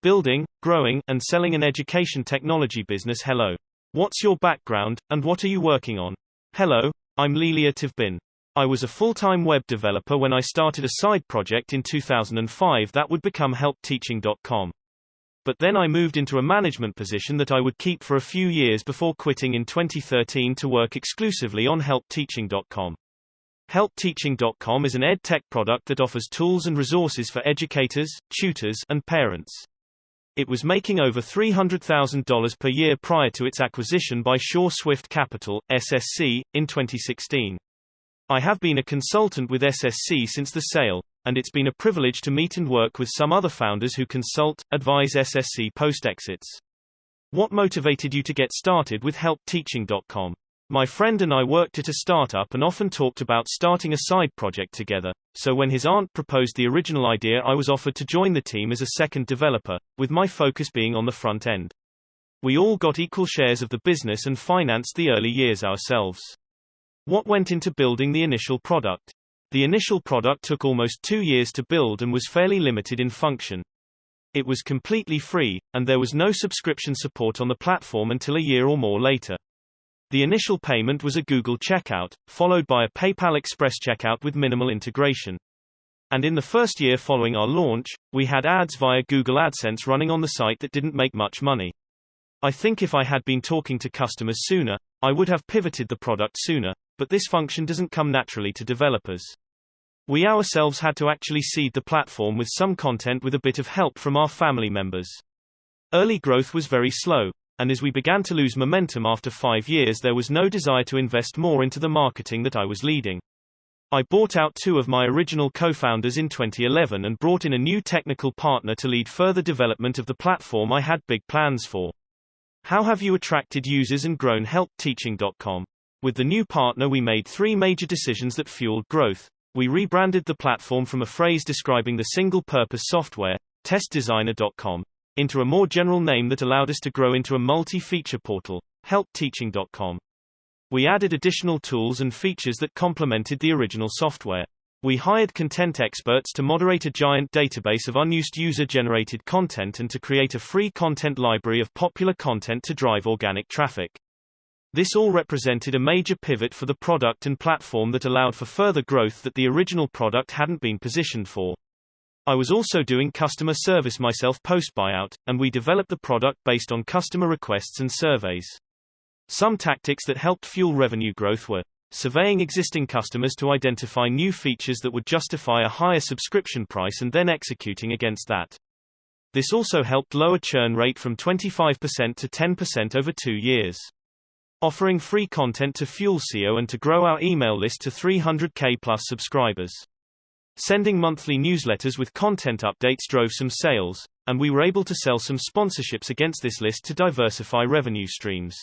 Building, growing, and selling an education technology business. Hello. What's your background, and what are you working on? Hello, I'm Lelia Tivbin. I was a full-time web developer when I started a side project in 2005 that would become helpteaching.com. But then I moved into a management position that I would keep for a few years before quitting in 2013 to work exclusively on helpteaching.com. Helpteaching.com is an ed-tech product that offers tools and resources for educators, tutors, and parents. It was making over $300,000 per year prior to its acquisition by Shaw Swift Capital, SSC, in 2016. I have been a consultant with SSC since the sale, and it's been a privilege to meet and work with some other founders who consult, advise SSC post-exits. What motivated you to get started with helpteaching.com? My friend and I worked at a startup and often talked about starting a side project together, so when his aunt proposed the original idea, I was offered to join the team as a second developer, with my focus being on the front end. We all got equal shares of the business and financed the early years ourselves. What went into building the initial product? The initial product took almost 2 years to build and was fairly limited in function. It was completely free, and there was no subscription support on the platform until a year or more later. The initial payment was a Google checkout, followed by a PayPal Express checkout with minimal integration. And in the first year following our launch, we had ads via Google AdSense running on the site that didn't make much money. I think if I had been talking to customers sooner, I would have pivoted the product sooner, but this function doesn't come naturally to developers. We ourselves had to actually seed the platform with some content with a bit of help from our family members. Early growth was very slow, and as we began to lose momentum after 5 years, there was no desire to invest more into the marketing that I was leading. I bought out 2 of my original co-founders in 2011 and brought in a new technical partner to lead further development of the platform I had big plans for. How have you attracted users and grown helpteaching.com? With the new partner, we made 3 major decisions that fueled growth. We rebranded the platform from a phrase describing the single-purpose software, testdesigner.com, into a more general name that allowed us to grow into a multi-feature portal, helpteaching.com. We added additional tools and features that complemented the original software. We hired content experts to moderate a giant database of unused user-generated content and to create a free content library of popular content to drive organic traffic. This all represented a major pivot for the product and platform that allowed for further growth that the original product hadn't been positioned for. I was also doing customer service myself post-buyout, and we developed the product based on customer requests and surveys. Some tactics that helped fuel revenue growth were surveying existing customers to identify new features that would justify a higher subscription price and then executing against that. This also helped lower churn rate from 25% to 10% over 2 years. Offering free content to fuel SEO and to grow our email list to 300K plus subscribers. Sending monthly newsletters with content updates drove some sales, and we were able to sell some sponsorships against this list to diversify revenue streams.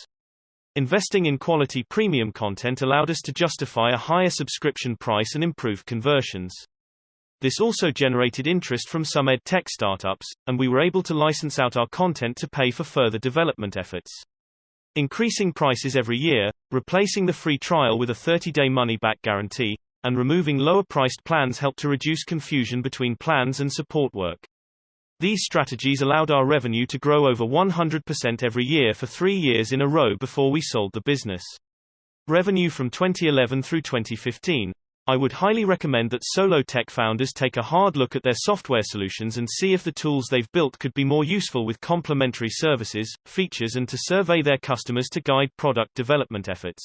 Investing in quality premium content allowed us to justify a higher subscription price and improve conversions. This also generated interest from some ed tech startups, and we were able to license out our content to pay for further development efforts. Increasing prices every year, replacing the free trial with a 30-day money-back guarantee, and removing lower-priced plans helped to reduce confusion between plans and support work. These strategies allowed our revenue to grow over 100% every year for 3 years in a row before we sold the business. Revenue from 2011 through 2015. I would highly recommend that solo tech founders take a hard look at their software solutions and see if the tools they've built could be more useful with complementary services, features, and to survey their customers to guide product development efforts.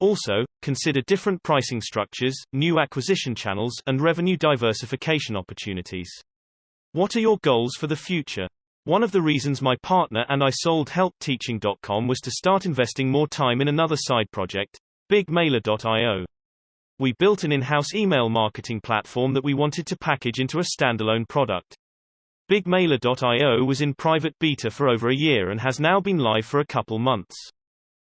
Also, consider different pricing structures, new acquisition channels, and revenue diversification opportunities. What are your goals for the future? One of the reasons my partner and I sold helpteaching.com was to start investing more time in another side project, bigmailer.io. We built an in-house email marketing platform that we wanted to package into a standalone product. Bigmailer.io was in private beta for over a year and has now been live for a couple months.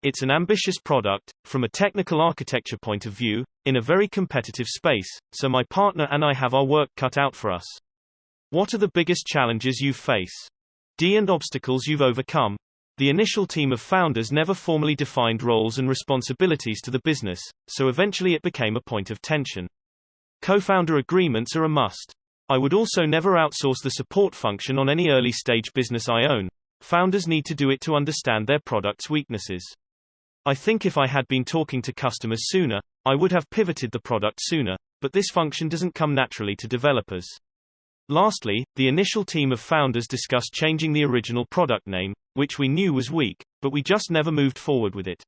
It's an ambitious product, from a technical architecture point of view, in a very competitive space, so my partner and I have our work cut out for us. What are the biggest challenges you face? And obstacles you've overcome? The initial team of founders never formally defined roles and responsibilities to the business, so eventually it became a point of tension. Co-founder agreements are a must. I would also never outsource the support function on any early-stage business I own. Founders need to do it to understand their product's weaknesses. I think if I had been talking to customers sooner, I would have pivoted the product sooner, but this function doesn't come naturally to developers. Lastly, the initial team of founders discussed changing the original product name, which we knew was weak, but we just never moved forward with it.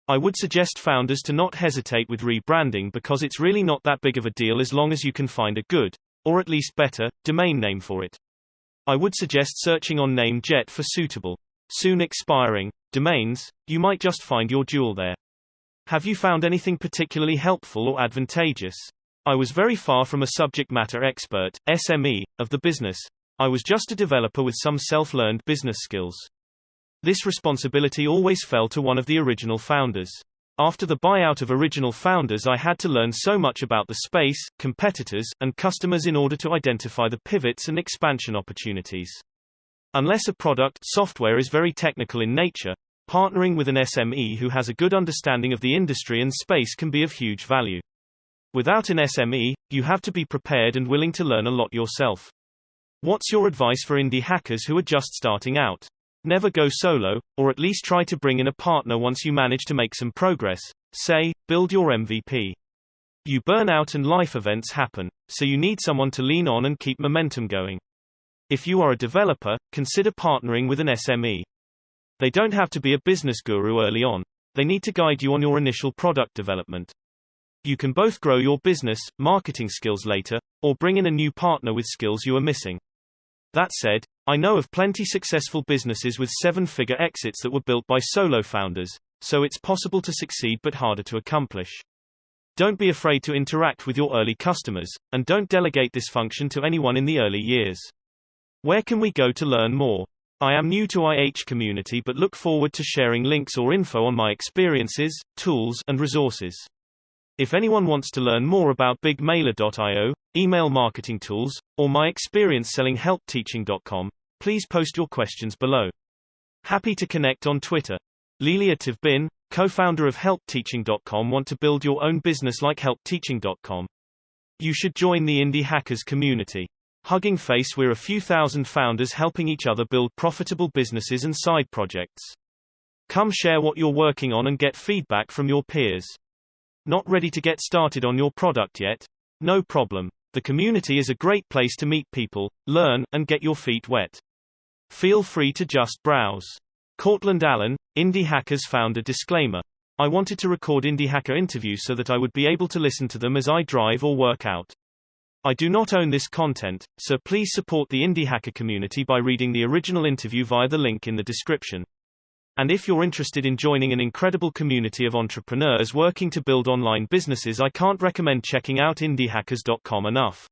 I would suggest founders to not hesitate with rebranding because it's really not that big of a deal as long as you can find a good, or at least better, domain name for it. I would suggest searching on NameJet for suitable, soon expiring, domains. You might just find your jewel there. Have you found anything particularly helpful or advantageous? I was very far from a subject matter expert, SME, of the business. I was just a developer with some self-learned business skills. This responsibility always fell to one of the original founders. After the buyout of original founders, I had to learn so much about the space, competitors, and customers in order to identify the pivots and expansion opportunities. Unless a product software is very technical in nature, partnering with an SME who has a good understanding of the industry and space can be of huge value. Without an SME, you have to be prepared and willing to learn a lot yourself. What's your advice for indie hackers who are just starting out? Never go solo, or at least try to bring in a partner once you manage to make some progress. Say, build your MVP. You burn out and life events happen, so you need someone to lean on and keep momentum going. If you are a developer, consider partnering with an SME. They don't have to be a business guru early on. They need to guide you on your initial product development. You can both grow your business, marketing skills later, or bring in a new partner with skills you are missing. That said, I know of plenty successful businesses with 7-figure exits that were built by solo founders, so it's possible to succeed but harder to accomplish. Don't be afraid to interact with your early customers, and don't delegate this function to anyone in the early years. Where can we go to learn more? I am new to IH community but look forward to sharing links or info on my experiences, tools, and resources. If anyone wants to learn more about bigmailer.io, email marketing tools, or my experience selling helpteaching.com, please post your questions below. Happy to connect on Twitter. Lelia Bin, co-founder of helpteaching.com, want to build your own business like helpteaching.com? You should join the Indie Hackers community. Hugging face, we're a few thousand founders helping each other build profitable businesses and side projects. Come share what you're working on and get feedback from your peers. Not ready to get started on your product yet? No problem. The community is a great place to meet people, learn, and get your feet wet. Feel free to just browse. Courtland Allen, Indie Hackers founder. Disclaimer. I wanted to record Indie Hacker interviews so that I would be able to listen to them as I drive or work out. I do not own this content, so please support the Indie Hacker community by reading the original interview via the link in the description. And if you're interested in joining an incredible community of entrepreneurs working to build online businesses, I can't recommend checking out indiehackers.com enough.